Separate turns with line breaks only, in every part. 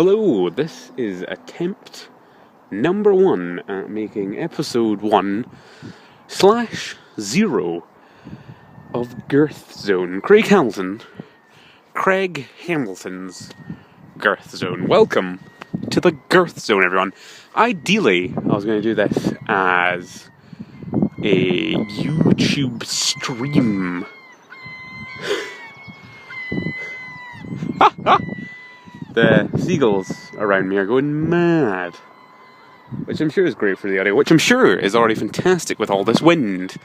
Hello, this is attempt number 1 at making episode 1/0 of GIRTH-ZONE. Craig Hamilton's GIRTH-ZONE. Welcome to the GIRTH-ZONE, everyone. Ideally, I was going to do this as a YouTube stream. The seagulls around me are going mad, which I'm sure is great for the audio, which I'm sure is already fantastic with all this wind.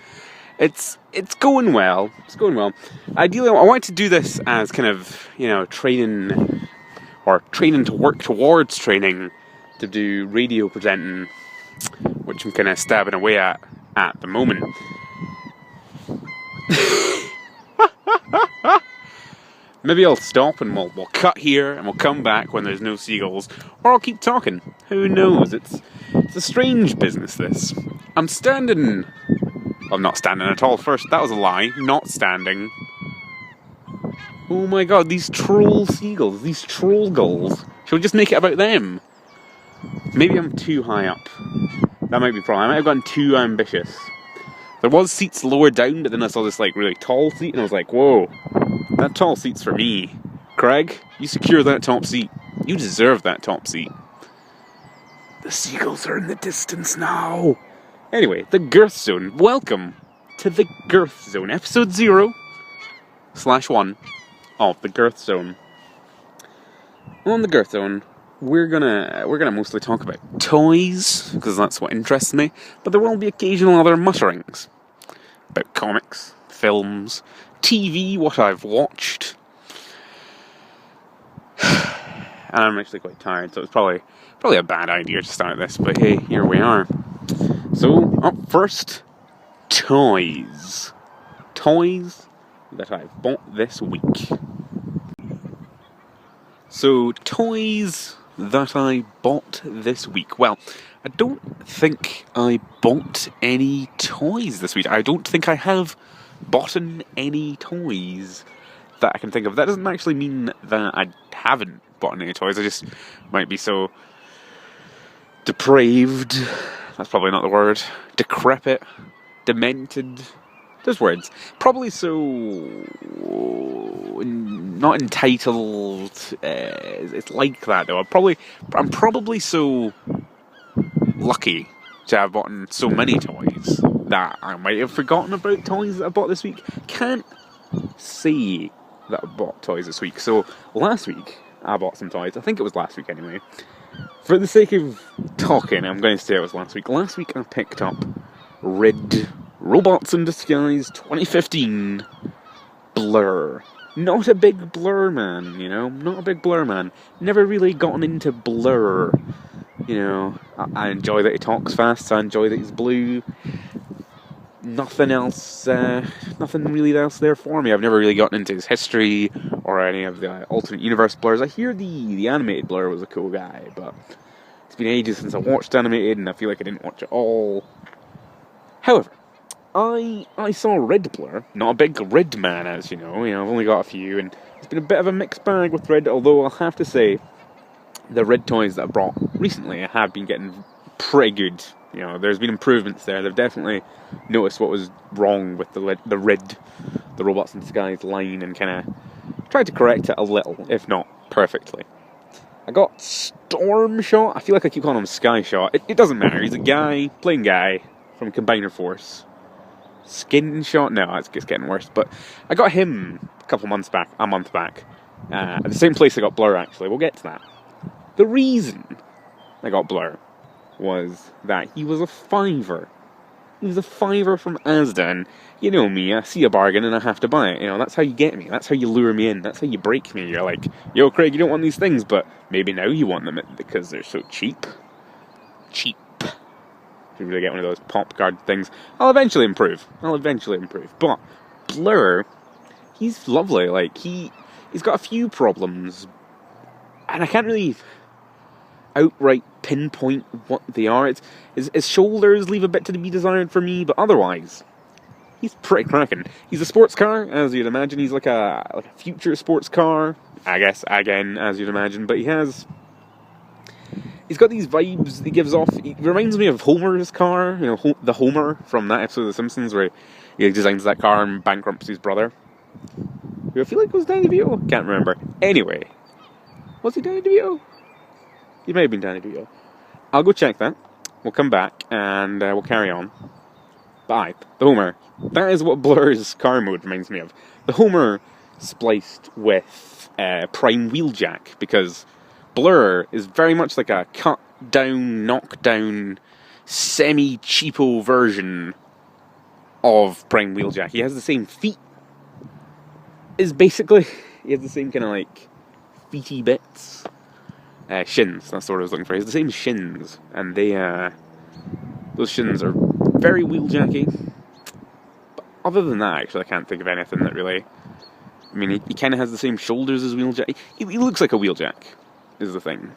It's going well. It's going well. Ideally, I want to do this as kind of, training to work towards training to do radio presenting, which I'm kind of stabbing away at the moment. Maybe I'll stop and we'll cut here and we'll come back when there's no seagulls, or I'll keep talking. Who knows? It's a strange business, this. I'm standing. I'm not standing at all. First, that was a lie. Not standing. Oh my god, these troll seagulls, these troll gulls. Shall we just make it about them? Maybe I'm too high up. That might be a problem. I might have gotten too ambitious. There was seats lower down, but then I saw this really tall seat and I was like, whoa. That tall seat's for me. Craig, you secure that top seat. You deserve that top seat. The seagulls are in the distance now. Anyway, the GIRTH-ZONE. Welcome to the GIRTH-ZONE. Episode 0/1 of the GIRTH-ZONE. On the GIRTH-ZONE, we're gonna mostly talk about toys, because that's what interests me, but there will be occasional other mutterings about comics, films, TV, what I've watched. And I'm actually quite tired, so it's probably a bad idea to start this, but hey, here we are. So, up first, toys. Toys that I've bought this week. So, toys that I bought this week. Well, I don't think I bought any toys this week. I don't think I have bought any toys that I can think of. That doesn't actually mean that I haven't bought any toys. I just might be so depraved. That's probably not the word. Decrepit. Demented. Those words. Probably so not entitled. It's like that though. I'm probably so lucky to have bought so many toys that I might have forgotten about toys that I bought this week. Can't say that I bought toys this week. So last week I bought some toys. I think it was last week anyway. For the sake of talking, I'm going to say it was last week. Last week I picked up Red Robots in Disguise 2015 Blur. Not a big Blur man, not a big Blur man. Never really gotten into Blur. I enjoy that he talks fast, I enjoy that he's blue. Nothing really else there for me. I've never really gotten into his history or any of the alternate universe Blurs. I hear the animated Blur was a cool guy, but it's been ages since I watched animated, and I feel like I didn't watch it all. However, I saw Red Blur, not a big Red man, as you know. I've only got a few, and it's been a bit of a mixed bag with Red, although I'll have to say, the Red toys that I brought recently have been getting pretty good. There's been improvements there. They've definitely noticed what was wrong with the Robots in Disguise line, and kind of tried to correct it a little, if not perfectly. I got Storm Shot. I feel like I keep calling him Sky Shot. It doesn't matter. He's a plain guy from Combiner Force. Skin Shot? No, it's just getting worse. But I got him a month back, at the same place I got Blur, actually. We'll get to that. The reason I got Blur was that he was a $5. He was a $5 from Asda, and you know me, I see a bargain and I have to buy it. That's how you get me. That's how you lure me in. That's how you break me. You're like, yo, Craig, you don't want these things, but maybe now you want them because they're so cheap. Cheap. If you really get one of those pop guard things, I'll eventually improve. But Blur, he's lovely. He's got a few problems, and I can't really outright pinpoint what they are. His shoulders leave a bit to be desired for me, but otherwise, he's pretty cracking. He's a sports car, as you'd imagine. He's like a future sports car, I guess, again, as you'd imagine, but he has he's got these vibes he gives off. He reminds me of Homer's car, you know, the Homer from that episode of The Simpsons where he designs that car and bankrupts his brother. Who I feel like was Danny DeVito. Can't remember. Anyway, was he Danny DeVito? He may have been Danny DeVito. I'll go check that. We'll come back and we'll carry on. But the Homer. That is what Blur's car mode reminds me of. The Homer spliced with Prime Wheeljack, because Blur is very much like a cut down, knock down, semi-cheapo version of Prime Wheeljack. He has the same feet. He has the same kind of like feety bits. Shins, that's what I was looking for. He has the same shins, and those shins are very Wheeljacky. But other than that, actually, I can't think of anything that really. I mean, he kind of has the same shoulders as Wheeljack. He looks like a Wheeljack, is the thing.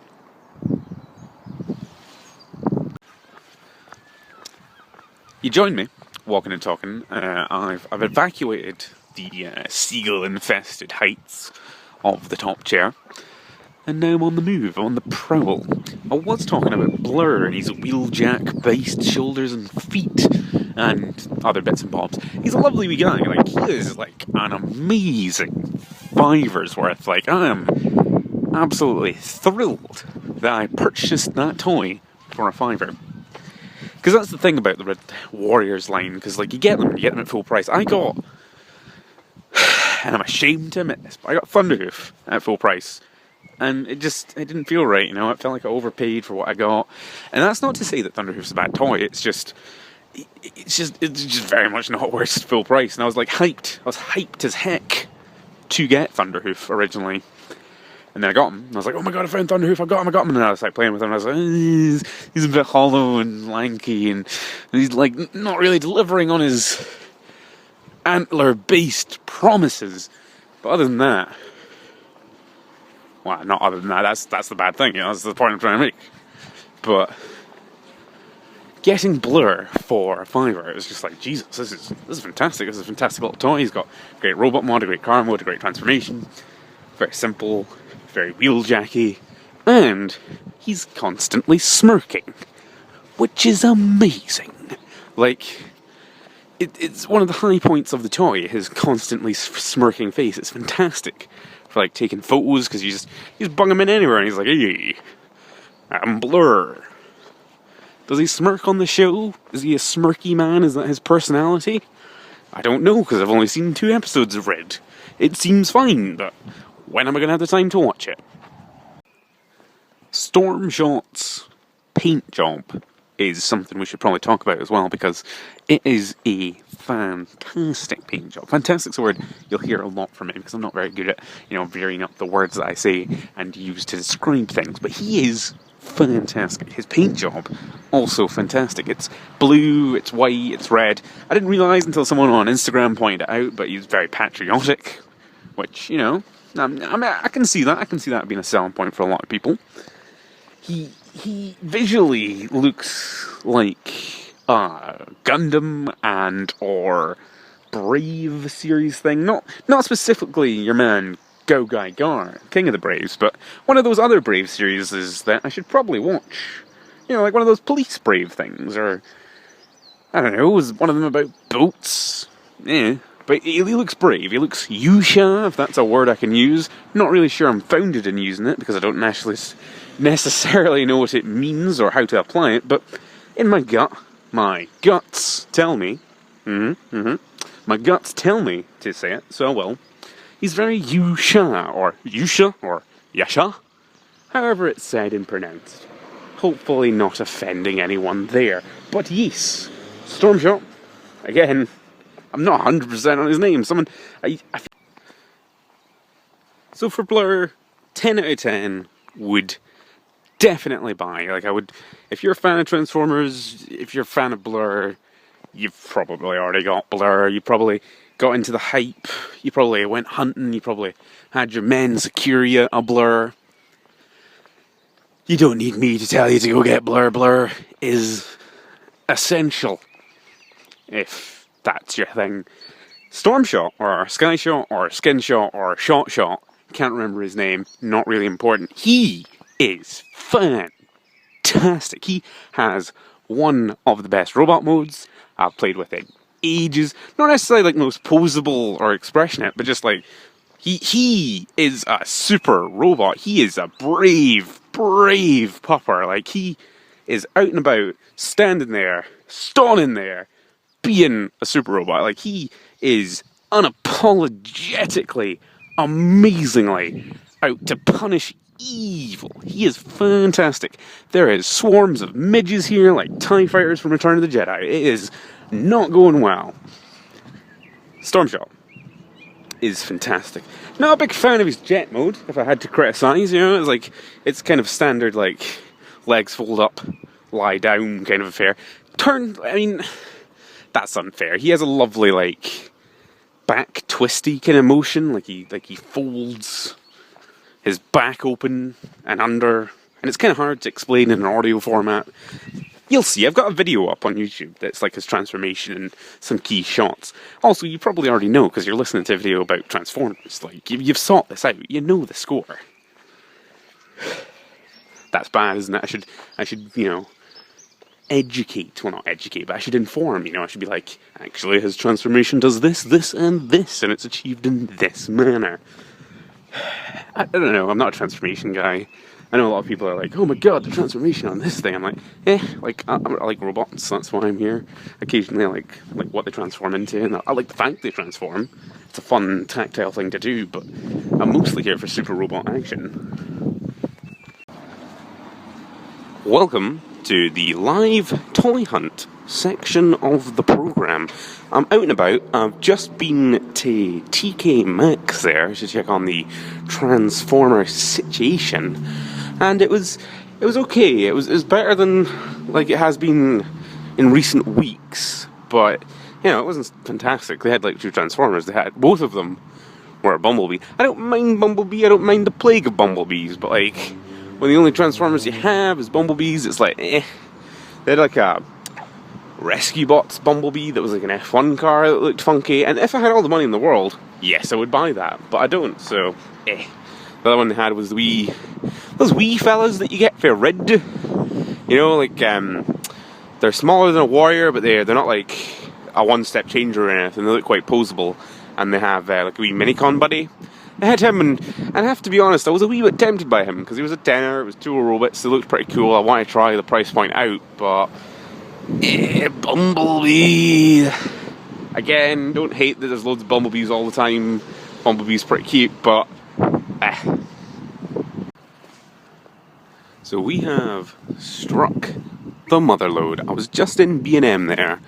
You join me, walking and talking. I've evacuated the seagull-infested heights of the top chair, and now I'm on the move, on the prowl. I was talking about Blur and his Wheeljack-based shoulders and feet, and other bits and bobs. He's a lovely wee guy. Like, he is like an amazing $5's worth. Like, I am absolutely thrilled that I purchased that toy for a $5. Because that's the thing about the Red Warriors line, because like you get them at full price. I got, and I'm ashamed to admit this, but I got Thunderhoof at full price. And it didn't feel right, you know, it felt like I overpaid for what I got. And that's not to say that Thunderhoof's a bad toy, it's just very much not worth full price. And I was like hyped. I was hyped as heck to get Thunderhoof originally. And then I got him, and I was like, oh my god, I found Thunderhoof, I got him. And then I was like playing with him, and I was like, he's a bit hollow and lanky, and he's like not really delivering on his antler-based promises. But other than that, well, not other than that, that's the bad thing, you know, that's the point I'm trying to make. But getting Blur for a $5, it was just like, Jesus, this is fantastic. This is a fantastic little toy. He's got a great robot mod, a great car mode, a great transformation. Very simple, very Wheeljacky, and he's constantly smirking, which is amazing. Like, it's one of the high points of the toy, his constantly smirking face. It's fantastic for like taking photos, because you just bung him in anywhere and he's like, hey, I'm Blur. Does he smirk on the show? Is he a smirky man? Is that his personality? I don't know, because I've only seen 2 episodes of Red. It seems fine, but when am I going to have the time to watch it? Stormshot's paint job is something we should probably talk about as well, because it is a fantastic paint job. Fantastic's a word you'll hear a lot from me, because I'm not very good at, you know, varying up the words that I say and use to describe things, but he is fantastic. His paint job, also fantastic. It's blue, it's white, it's red. I didn't realise until someone on Instagram pointed it out, but he's very patriotic, which, you know, I can see that. I can see that being a selling point for a lot of people. He visually looks like Gundam and or Brave series thing. Not specifically your man Go Gai Gar, King of the Braves, but one of those other Brave series is that I should probably watch. You know, like one of those police Brave things, or I don't know, was one of them about boats? Yeah. But he looks brave, he looks Yusha, if that's a word I can use. Not really sure I'm founded in using it, because I don't necessarily know what it means or how to apply it, but in my guts tell me, my guts tell me to say it, so I will. He's very Yusha, or Yasha, however it's said and pronounced. Hopefully not offending anyone there. But yes, Stormshot, again, I'm not 100% on his name. So for Blur, 10 out of 10 would definitely buy. Like, I would, if you're a fan of Transformers, if you're a fan of Blur, you've probably already got Blur. You probably got into the hype. You probably went hunting. You probably had your men secure you a Blur. You don't need me to tell you to go get Blur. Blur is essential, if that's your thing. Stormshot, or Skyshot, or Skinshot, or Shot, can't remember his name, not really important. He is fantastic. fantastic. He has one of the best robot modes I've played with in ages. Not necessarily like most posable or expressionate, but just like he is a super robot. He is a brave pupper. Like, he is out and about, standing there, stalling there, being a super robot. Like, he is unapologetically, amazingly out to punish evil. He is fantastic. There is swarms of midges here, like TIE fighters from Return of the Jedi. It is not going well. Stormshot is fantastic. Not a big fan of his jet mode, if I had to criticise, you know. It's like, it's kind of standard, like, legs fold up, lie down kind of affair. I mean, that's unfair. He has a lovely, like, back twisty kind of motion, like he folds his back open and under, and it's kind of hard to explain in an audio format. You'll see, I've got a video up on YouTube that's like his transformation and some key shots. Also, you probably already know, because you're listening to a video about Transformers. Like, you've sought this out, you know the score. That's bad, isn't it? I should, you know, educate, well, not educate, but I should inform, you know. I should be like, actually, his transformation does this, this, and this, and it's achieved in this manner. I don't know, I'm not a transformation guy. I know a lot of people are like, oh my god, the transformation on this thing. I'm like, like, I like robots, that's why I'm here. Occasionally I like what they transform into, and I like the fact they transform. It's a fun, tactile thing to do, but I'm mostly here for super robot action. Welcome to the live toy hunt section of the programme. I'm out and about. I've just been to TK Maxx there to check on the Transformer situation, and it was okay. It was better than like it has been in recent weeks, but you know, it wasn't fantastic. They had like 2 Transformers. They had both of them were a Bumblebee. I don't mind Bumblebee. I don't mind the plague of Bumblebees, but like, when the only Transformers you have is Bumblebees, it's like, eh. They had like a Rescue Bots Bumblebee that was like an F1 car that looked funky, and if I had all the money in the world, yes, I would buy that, but I don't, so, eh. The other one they had was those wee fellas that you get for red. You know, like, they're smaller than a warrior, but they're not like a one-step changer or anything. They look quite posable, and they have like a wee minicon buddy. I had him, and I have to be honest, I was a wee bit tempted by him, because he was a tenner, it was 2 robots, they looked pretty cool. I want to try the price point out, but Bumblebee. Again, don't hate that there's loads of Bumblebees all the time. Bumblebee's pretty cute, but So we have struck the motherlode. I was just in B&M there,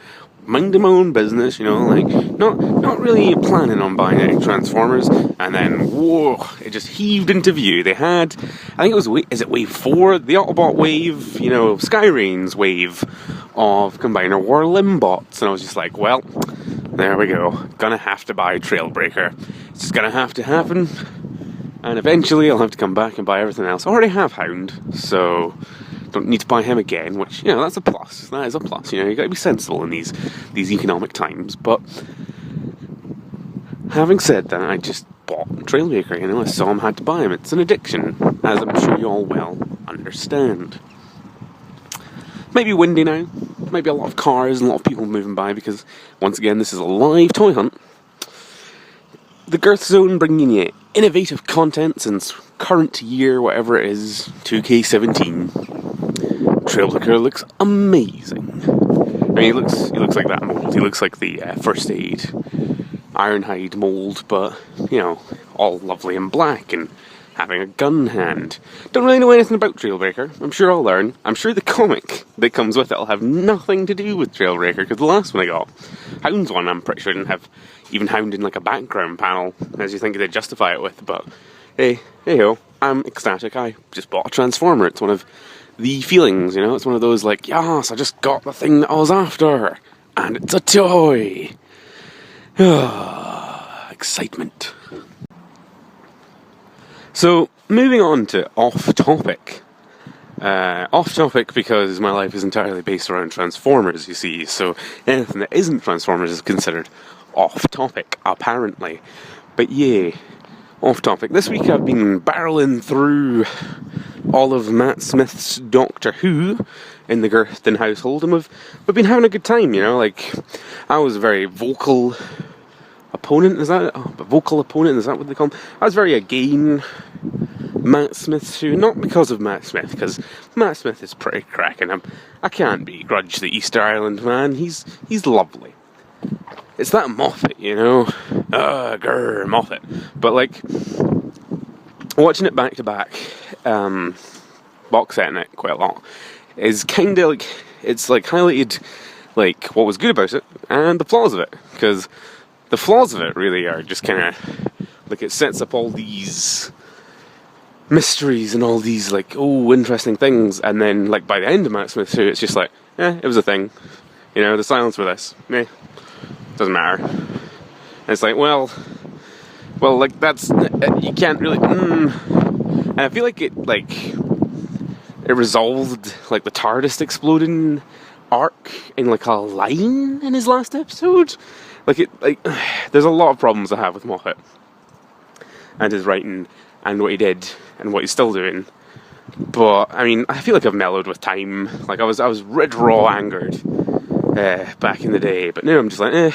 minding my own business, you know, like, not really planning on buying any Transformers, and then, whoa, it just heaved into view. They had, I think it was, is it Wave 4? The Autobot wave, you know, Skyrain's wave of Combiner War Limbots, and I was just like, well, there we go, gonna have to buy Trailbreaker. It's just gonna have to happen, and eventually I'll have to come back and buy everything else. I already have Hound, so don't need to buy him again, which, you know, that's a plus. That is a plus, you know, you gotta be sensible in these economic times. But having said that, I just bought Trailbreaker, you know, I saw him, had to buy him. It's an addiction, as I'm sure you all well understand. Might be windy now, might be a lot of cars and a lot of people moving by, because, once again, this is a live toy hunt. The GIRTH-ZONE bringing you innovative content since current year, whatever it is, 2K17. Trailbreaker looks amazing. I mean, he looks like that mold. He looks like the First Aid Ironhide mold, but, you know, all lovely and black and having a gun hand. Don't really know anything about Trailbreaker. I'm sure I'll learn. I'm sure the comic that comes with it will have nothing to do with Trailbreaker, because the last one I got, Hound's one, I'm pretty sure didn't have even Hound in like a background panel, as you think they'd justify it with, but hey-ho, I'm ecstatic. I just bought a Transformer. It's one of the feelings, you know, it's one of those like, yes, I just got the thing that I was after, and it's a toy. Excitement. So, moving on to off-topic. Off-topic because my life is entirely based around Transformers, you see, so anything that isn't Transformers is considered off-topic, apparently. But yeah, off-topic. This week I've been barreling through
all of Matt Smith's Doctor Who in the Girthy household, and we've been having a good time, you know. Like, I was a very vocal opponent, is that what they call him? I was very against Matt Smith's Who, not because of Matt Smith, because Matt Smith is pretty cracking. I can't begrudge the Easter Island man, he's lovely. It's that Moffat, you know, Moffat. But like, watching it back to back, box setting it quite a lot, is kind of like, it's like highlighted like what was good about it and the flaws of it, because the flaws of it really are just kind of like, it sets up all these mysteries and all these like, oh, interesting things, and then like by the end of Matt Smith's Who, it's just like, it was a thing, you know, the silence for this, doesn't matter. And it's like, well, like, that's, you can't really, and I feel like it resolved, like, the TARDIS exploding arc in, like, a line in his last episode. There's a lot of problems I have with Moffat and his writing and what he did and what he's still doing. But, I mean, I feel like I've mellowed with time. Like, I was red raw angered back in the day, but now I'm just like,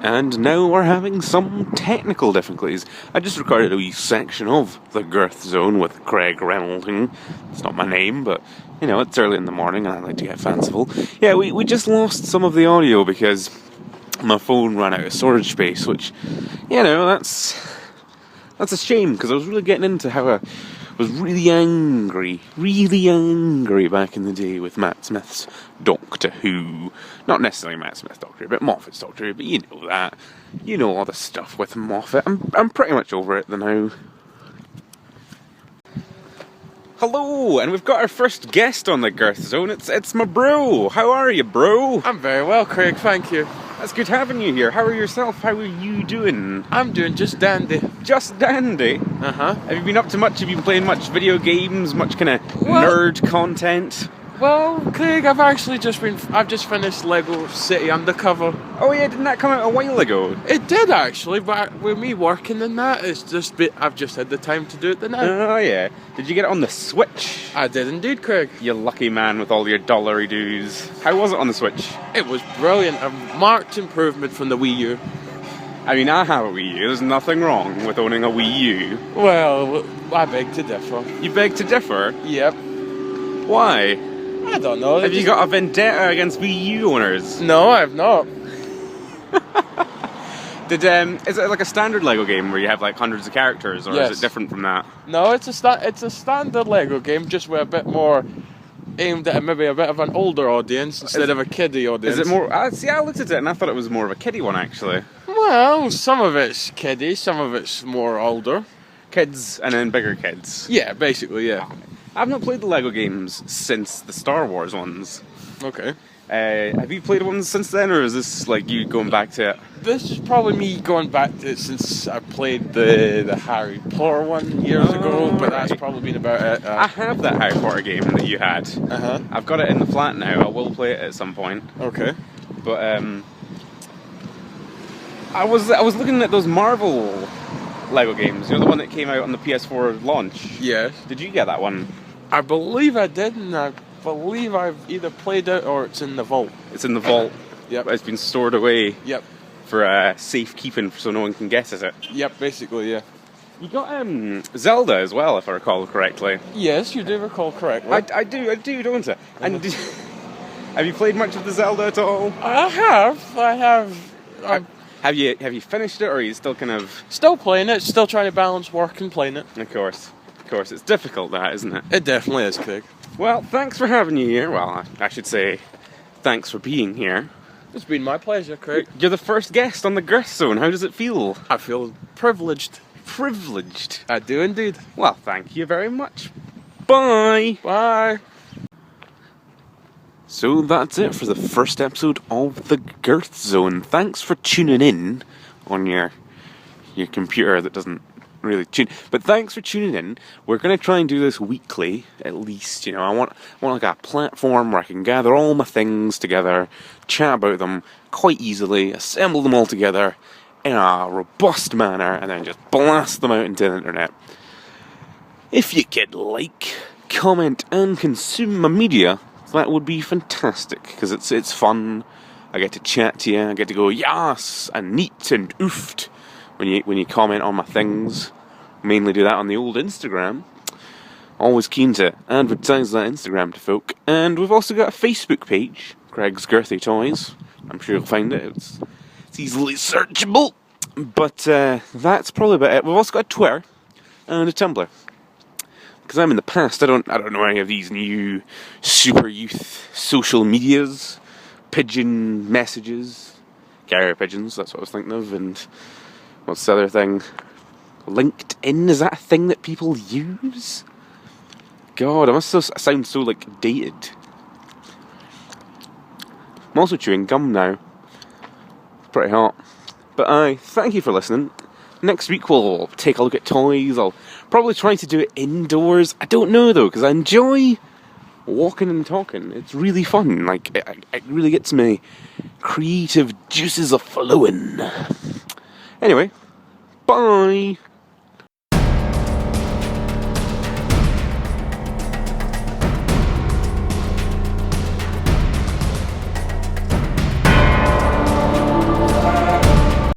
And now we're having some technical difficulties. I just recorded a wee section of the GIRTH-ZONE with Craig Reynolds. It's not my name, but, you know, it's early in the morning and I like to get fanciful. Yeah, we just lost some of the audio because my phone ran out of storage space, which, you know, that's a shame, because I was really getting into how I was really angry back in the day with Matt Smith's Doctor Who. Not necessarily Matt Smith's Doctor Who, but Moffat's Doctor Who, but you know that. You know all the stuff with Moffat. I'm pretty much over it now. Hello, and we've got our first guest on the GIRTH-ZONE. It's my bro. How are you, bro?
I'm very well, Craig, thank you.
That's good having you here. How are yourself? How are you doing?
I'm doing just dandy.
Just dandy?
Uh-huh.
Have you been up to much? Have you been playing much video games? Much kind of nerd content?
Well, Craig, I've just finished Lego City Undercover.
Oh yeah, didn't that come out a while ago?
It did actually, but with me working in that, I've just had the time to do it now.
Oh yeah. Did you get it on the Switch?
I did indeed, Craig.
You lucky man with all your dollary doos. How was it on the Switch?
It was brilliant. A marked improvement from the Wii U.
I mean, I have a Wii U. There's nothing wrong with owning a Wii U.
Well, I beg to differ.
You beg to differ?
Yep.
Why?
I don't know.
Have you got a vendetta against Wii U owners?
No, I've not.
Is it like a standard Lego game where you have like hundreds of characters, or
Yes.
is it different from that?
No, it's a standard Lego game, just with a bit more aimed at maybe a bit of an older audience instead of a kiddie audience.
Is it more? See, I looked at it and I thought it was more of a kiddie one actually.
Well, some of it's kiddie, some of it's more older.
Kids and then bigger kids.
Yeah, basically, yeah.
I've not played the Lego games since the Star Wars ones.
Okay.
Have you played ones since then, or is this like you going back to it?
This is probably me going back to it since I played the Harry Potter one years ago, but that's probably been about it.
I have that Harry Potter game that you had.
Uh-huh.
I've got it in the flat now. I will play it at some point.
Okay.
But I was looking at those Marvel Lego games. You know, the one that came out on the PS4 launch.
Yes.
Did you get that one?
I believe I did, and I believe I've either played it or it's in the vault.
It's in the vault.
Yep.
It's been stored away.
Yep.
For safekeeping, so no one can guess at it.
Yep, basically, yeah.
You got Zelda as well, if I recall correctly.
Yes, you do recall correctly.
I do, don't I? And have you played much of the Zelda at all?
I have.
Have you finished it, or are you still kind of...
Still playing it, still trying to balance work and playing it.
Of course. It's difficult, that, isn't it?
It definitely is, Craig.
Well, thanks for having you here. Well, I should say thanks for being here.
It's been my pleasure, Craig.
You're the first guest on the GIRTH-ZONE. How does it feel?
I feel privileged.
Privileged?
I do indeed.
Well, thank you very much. Bye!
Bye!
So that's it for the first episode of the GIRTH-ZONE. Thanks for tuning in on your computer that doesn't really tune. But thanks for tuning in. We're going to try and do this weekly, at least. You know, I want like a platform where I can gather all my things together, chat about them quite easily, assemble them all together in a robust manner, and then just blast them out into the internet. if you could like, comment, and consume my media, that would be fantastic, because it's fun. I get to chat to you, I get to go yas and neat and oofed when you comment on my things. Mainly do that on the old Instagram. Always keen to advertise that Instagram to folk. And we've also got a Facebook page, Cregs Girthy Toys. I'm sure you'll find it. It's easily searchable. But that's probably about it. We've also got a Twitter and a Tumblr. Because I'm in the past, I don't know any of these new super youth social medias. Pigeon messages. Carrier pigeons, that's what I was thinking of. And what's the other thing? LinkedIn, is that a thing that people use? God, I must sound so, like, dated. I'm also chewing gum now. It's pretty hot. But thank you for listening. Next week we'll take a look at toys. I'll probably try to do it indoors. I don't know, though, because I enjoy walking and talking. It's really fun. Like, it really gets my creative juices a flowing. Anyway, bye!